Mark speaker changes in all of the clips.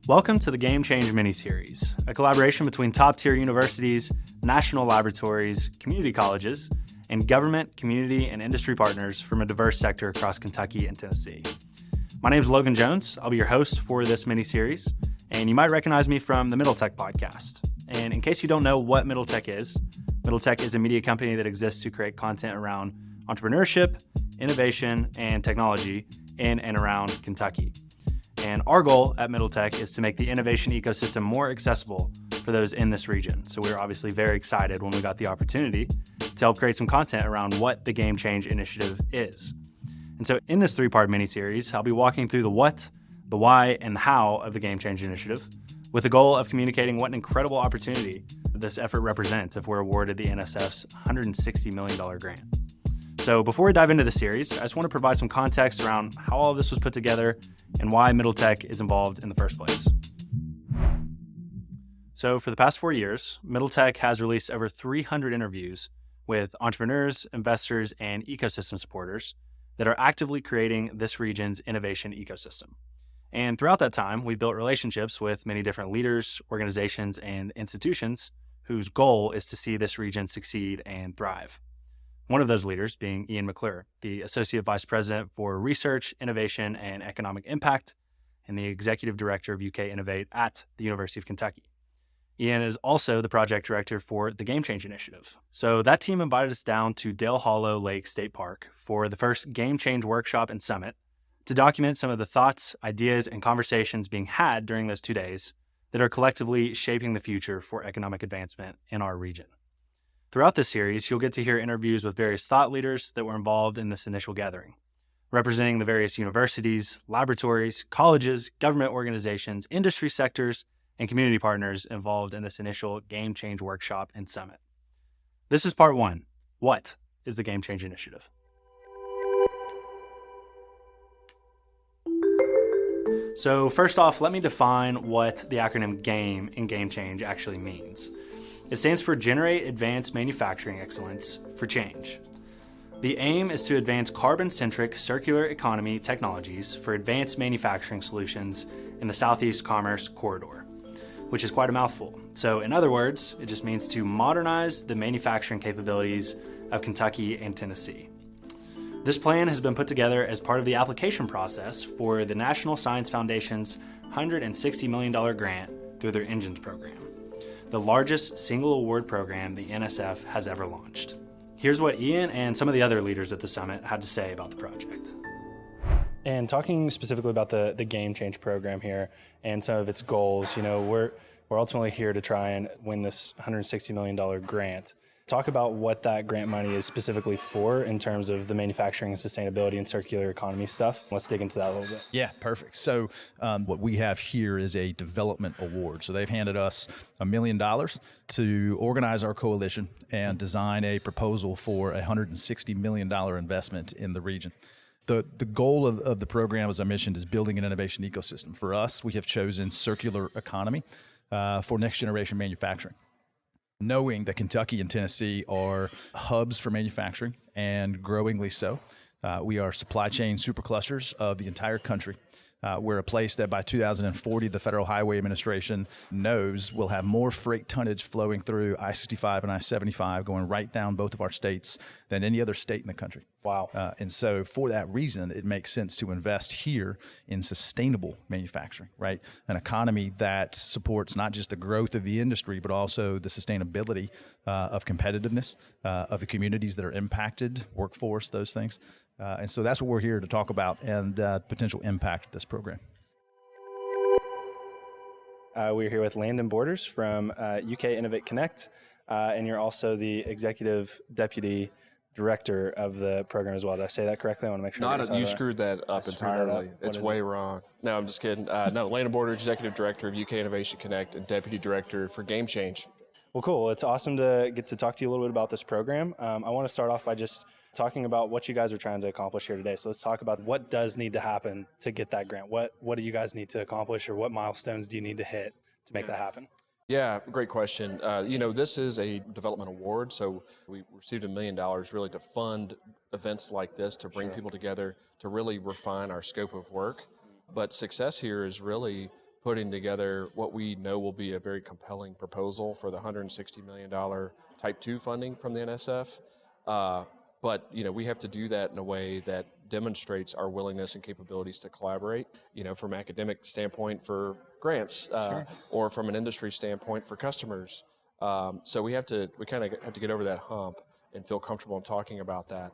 Speaker 1: Welcome to the Game Change mini-series, a collaboration between top-tier universities, national laboratories, community colleges, and government, community, and industry partners from a diverse sector across Kentucky and Tennessee. My name is Logan Jones. I'll be your host for this mini-series, and you might recognize me from the Middle Tech podcast. And in case you don't know what Middle Tech is a media company that exists to create content around entrepreneurship, innovation, and technology in and around Kentucky. And our goal at Middle Tech is to make the innovation ecosystem more accessible for those in this region. So we were obviously very excited when we got the opportunity to help create some content around what the Game Change initiative is. And so in this three-part mini-series, I'll be walking through the what, the why, and the how of the Game Change initiative, with the goal of communicating what an incredible opportunity this effort represents if we're awarded the NSF's $160 million grant. So before we dive into the series, I just want to provide some context around how all of this was put together and why Middle Tech is involved in the first place. So for the past 4 years, Middle Tech has released over 300 interviews with entrepreneurs, investors, and ecosystem supporters that are actively creating this region's innovation ecosystem. And throughout that time, we've built relationships with many different leaders, organizations, and institutions whose goal is to see this region succeed and thrive. One of those leaders being Ian McClure, the Associate Vice President for Research, Innovation, and Economic Impact, and the Executive Director of UK Innovate at the University of Kentucky. Ian is also the Project Director for the Game Change Initiative. So that team invited us down to Dale Hollow Lake State Park for the first Game Change workshop and summit to document some of the thoughts, ideas, and conversations being had during those 2 days that are collectively shaping the future for economic advancement in our region. Throughout this series, you'll get to hear interviews with various thought leaders that were involved in this initial gathering, representing the various universities, laboratories, colleges, government organizations, industry sectors, and community partners involved in this initial Game Change workshop and summit. This is part one. What is the Game Change Initiative? So first off, let me define what the acronym GAME in Game Change actually means. It stands for Generate Advanced Manufacturing Excellence for Change. The aim is to advance carbon-centric circular economy technologies for advanced manufacturing solutions in the Southeast Commerce Corridor, which is quite a mouthful. So in other words, it just means to modernize the manufacturing capabilities of Kentucky and Tennessee. This plan has been put together as part of the application process for the National Science Foundation's $160 million grant through their Engines program, the largest single award program the NSF has ever launched. Here's what Ian and some of the other leaders at the summit had to say about the project. And talking specifically about the Game Change program here and some of its goals, we're ultimately here to try and win this $160 million grant. Talk about what that grant money is specifically for in terms of the manufacturing and sustainability and circular economy stuff. Let's dig into that a little bit.
Speaker 2: Yeah, perfect. So what we have here is a development award. So they've handed us $1 million to organize our coalition and design a proposal for a $160 million investment in the region. The goal of the program, as I mentioned, is building an innovation ecosystem. For us, we have chosen circular economy for next generation manufacturing. Knowing that Kentucky and Tennessee are hubs for manufacturing, and growingly so, we are supply chain superclusters of the entire country. We're a place that by 2040, the Federal Highway Administration knows will have more freight tonnage flowing through I-65 and I-75 going right down both of our states than any other state in the country.
Speaker 1: Wow.
Speaker 2: And so for that reason, it makes sense to invest here in sustainable manufacturing, right? An economy that supports not just the growth of the industry, but also the sustainability of competitiveness of the communities that are impacted, workforce, those things. And so that's what we're here to talk about and potential impact of this program.
Speaker 1: We're here with Landon Borders from UK Innovate Connect, and you're also the Executive Deputy Director of the program as well. Did I say that correctly? I want to make sure.
Speaker 3: You screwed that up entirely. It's way wrong. No, I'm just kidding. No, Landon Borders, Executive Director of UK Innovation Connect and Deputy Director for Game Change.
Speaker 1: Well, cool. It's awesome to get to talk to you a little bit about this program. I want to start off by just talking about what you guys are trying to accomplish here today. So let's talk about what does need to happen to get that grant. What do you guys need to accomplish, or what milestones do you need to hit to make that happen?
Speaker 3: Yeah, great question. This is a development award, so we received $1 million really to fund events like this, to bring people together, to really refine our scope of work. But success here is really putting together what we know will be a very compelling proposal for the $160 million Type 2 funding from the NSF. But we have to do that in a way that demonstrates our willingness and capabilities to collaborate, from an academic standpoint for grants, or from an industry standpoint for customers. So we kind of have to get over that hump and feel comfortable in talking about that.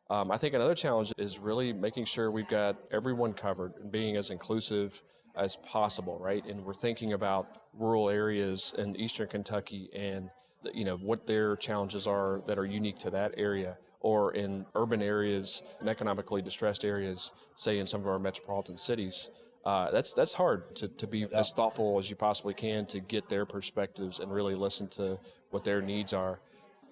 Speaker 3: I think another challenge is really making sure we've got everyone covered and being as inclusive as possible, right? And we're thinking about rural areas in eastern Kentucky and what their challenges are that are unique to that area, or in urban areas and economically distressed areas, say in some of our metropolitan cities. That's hard to be as thoughtful as you possibly can to get their perspectives and really listen to what their needs are.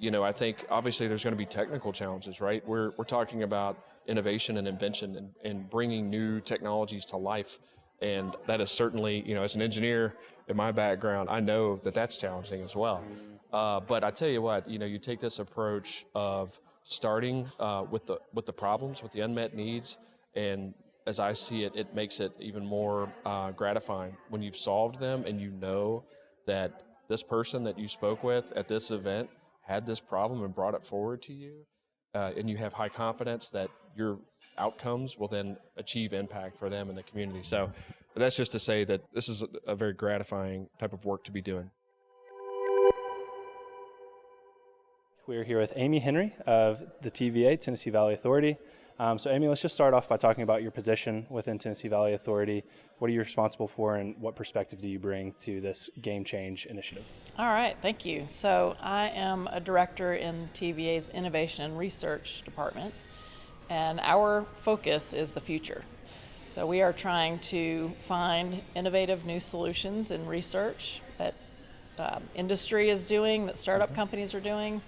Speaker 3: I think obviously there's going to be technical challenges, right? We're talking about innovation and invention and bringing new technologies to life. And that is certainly, as an engineer in my background, I know that that's challenging as well. But I tell you what, you take this approach of starting with the problems, with the unmet needs, and as I see it, it makes it even more gratifying when you've solved them and you know that this person that you spoke with at this event had this problem and brought it forward to you, and you have high confidence that your outcomes will then achieve impact for them in the community. So that's just to say that this is a very gratifying type of work to be doing.
Speaker 1: We're here with Amy Henry of the TVA, Tennessee Valley Authority. So Amy, let's just start off by talking about your position within Tennessee Valley Authority. What are you responsible for, and what perspective do you bring to this Game Change initiative?
Speaker 4: All right, thank you. So I am a director in TVA's Innovation and Research Department, and our focus is the future. So we are trying to find innovative new solutions in research that industry is doing, that startup companies are doing,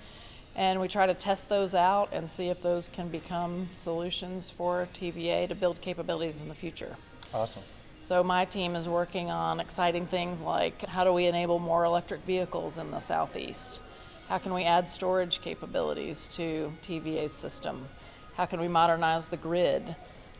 Speaker 4: and we try to test those out and see if those can become solutions for TVA to build capabilities in the future.
Speaker 1: Awesome.
Speaker 4: So my team is working on exciting things like how do we enable more electric vehicles in the Southeast? How can we add storage capabilities to TVA's system? How can we modernize the grid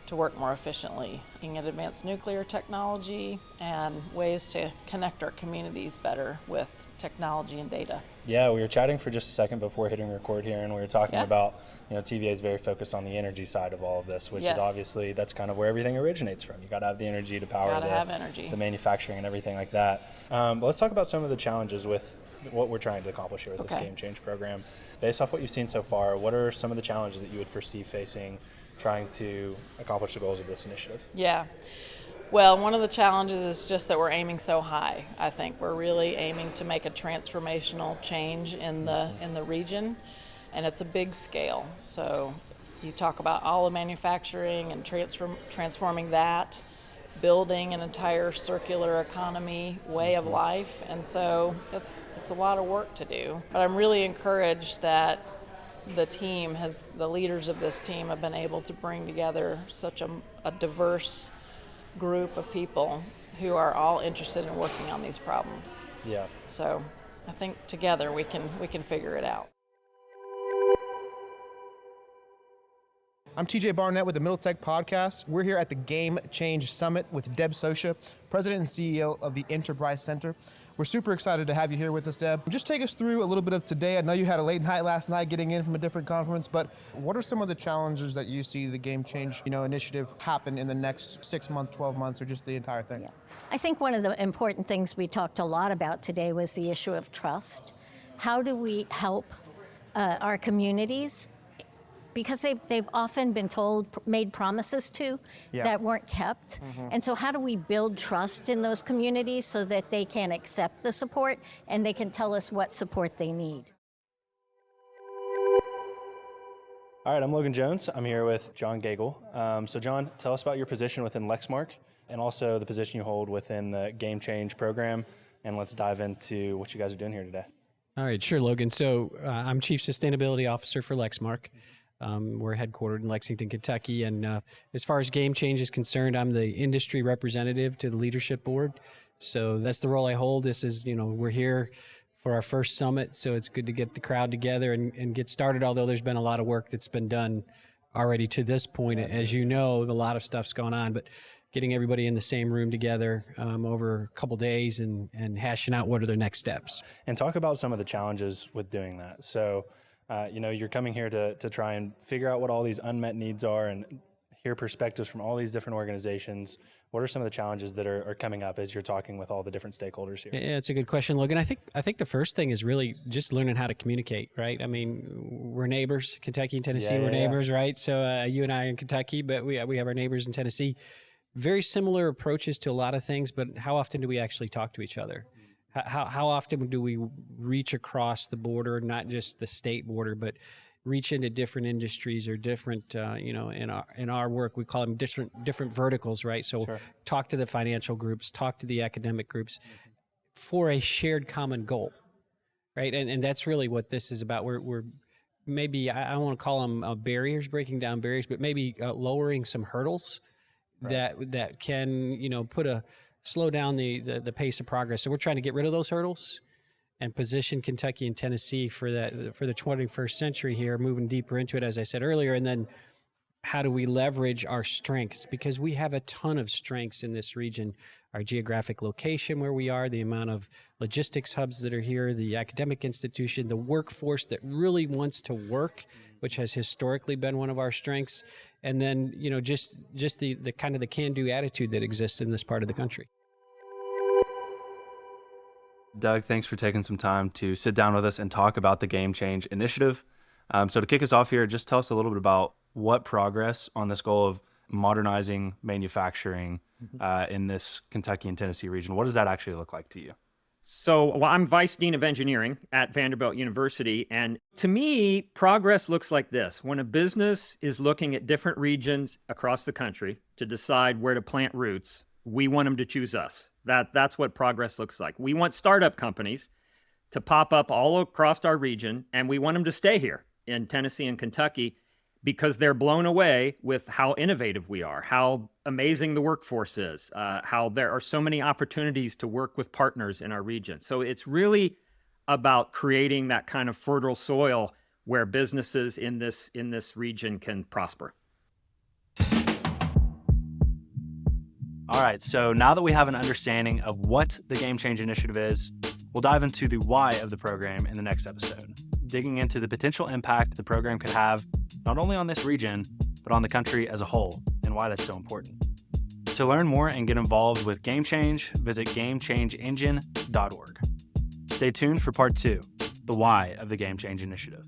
Speaker 4: to work more efficiently? Looking at advanced nuclear technology and ways to connect our communities better with technology and data.
Speaker 1: Yeah, we were chatting for just a second before hitting record here, and we were talking about, TVA is very focused on the energy side of all of this, which is obviously, that's kind of where everything originates from. You got to have the energy to power the manufacturing and everything like that. But let's talk about some of the challenges with what we're trying to accomplish here with this Game Change program. Based off what you've seen so far, what are some of the challenges that you would foresee facing trying to accomplish the goals of this initiative?
Speaker 4: Yeah. Well, one of the challenges is just that we're aiming so high. I think we're really aiming to make a transformational change in the region, and it's a big scale. So you talk about all the manufacturing and transforming that, building an entire circular economy way of life, and so it's a lot of work to do. But I'm really encouraged that the leaders of this team have been able to bring together such a diverse group of people who are all interested in working on these problems.
Speaker 1: Yeah.
Speaker 4: So I think together we can figure it out.
Speaker 5: I'm TJ Barnett with the Middle Tech Podcast. We're here at the Game Change Summit with Deb Sosha, President and CEO of the Enterprise Center. We're super excited to have you here with us, Deb. Just take us through a little bit of today. I know you had a late night last night getting in from a different conference, but what are some of the challenges that you see the Game Change initiative happen in the next 6 months, 12 months, or just the entire thing?
Speaker 6: Yeah. I think one of the important things we talked a lot about today was the issue of trust. How do we help our communities? Because they've often been made promises that weren't kept. Mm-hmm. And so how do we build trust in those communities so that they can accept the support and they can tell us what support they need?
Speaker 1: All right, I'm Logan Jones. I'm here with John Gagel. So John, tell us about your position within Lexmark and also the position you hold within the Game Change program. And let's dive into what you guys are doing here today.
Speaker 7: All right, sure, Logan. So I'm Chief Sustainability Officer for Lexmark. We're headquartered in Lexington, Kentucky, and as far as Game Change is concerned, I'm the industry representative to the leadership board. So that's the role I hold. This is, we're here for our first summit, so it's good to get the crowd together and get started, although there's been a lot of work that's been done already to this point. As you know, a lot of stuff's going on, but getting everybody in the same room together over a couple days and hashing out what are their next steps.
Speaker 1: And talk about some of the challenges with doing that. So, you're coming here to try and figure out what all these unmet needs are and hear perspectives from all these different organizations. What are some of the challenges that are coming up as you're talking with all the different stakeholders here?
Speaker 7: Yeah, it's a good question, Logan. I think the first thing is really just learning how to communicate, right? I mean, we're neighbors. Kentucky and Tennessee, we're neighbors, right? So you and I are in Kentucky, but we have our neighbors in Tennessee. Very similar approaches to a lot of things, but how often do we actually talk to each other? How often do we reach across the border, not just the state border, but reach into different industries or different, in our work, we call them different verticals, right? So talk to the financial groups, talk to the academic groups for a shared common goal, right? And that's really what this is about. We're maybe, I don't want to call them barriers, breaking down barriers, but maybe lowering some hurdles that can, slow down the pace of progress. So we're trying to get rid of those hurdles and position Kentucky and Tennessee for the 21st century here, moving deeper into it, as I said earlier. And then how do we leverage our strengths? Because we have a ton of strengths in this region. Our geographic location where we are, the amount of logistics hubs that are here, the academic institution, the workforce that really wants to work, which has historically been one of our strengths. And then, just the kind of the can-do attitude that exists in this part of the country.
Speaker 1: Doug, thanks for taking some time to sit down with us and talk about the Game Change Initiative. So to kick us off here, just tell us a little bit about what progress on this goal of modernizing manufacturing in this Kentucky and Tennessee region, what does that actually look like to you?
Speaker 8: So, I'm Vice Dean of Engineering at Vanderbilt University, and to me, progress looks like this. When a business is looking at different regions across the country to decide where to plant roots, we want them to choose us. That's what progress looks like. We want startup companies to pop up all across our region, and we want them to stay here in Tennessee and Kentucky because they're blown away with how innovative we are, how amazing the workforce is, how there are so many opportunities to work with partners in our region. So it's really about creating that kind of fertile soil where businesses in this region can prosper.
Speaker 1: All right, so now that we have an understanding of what the Game Change Initiative is, we'll dive into the why of the program in the next episode, digging into the potential impact the program could have not only on this region, but on the country as a whole, and why that's so important. To learn more and get involved with Game Change, visit GameChangeEngine.org. Stay tuned for part 2, the why of the Game Change Initiative.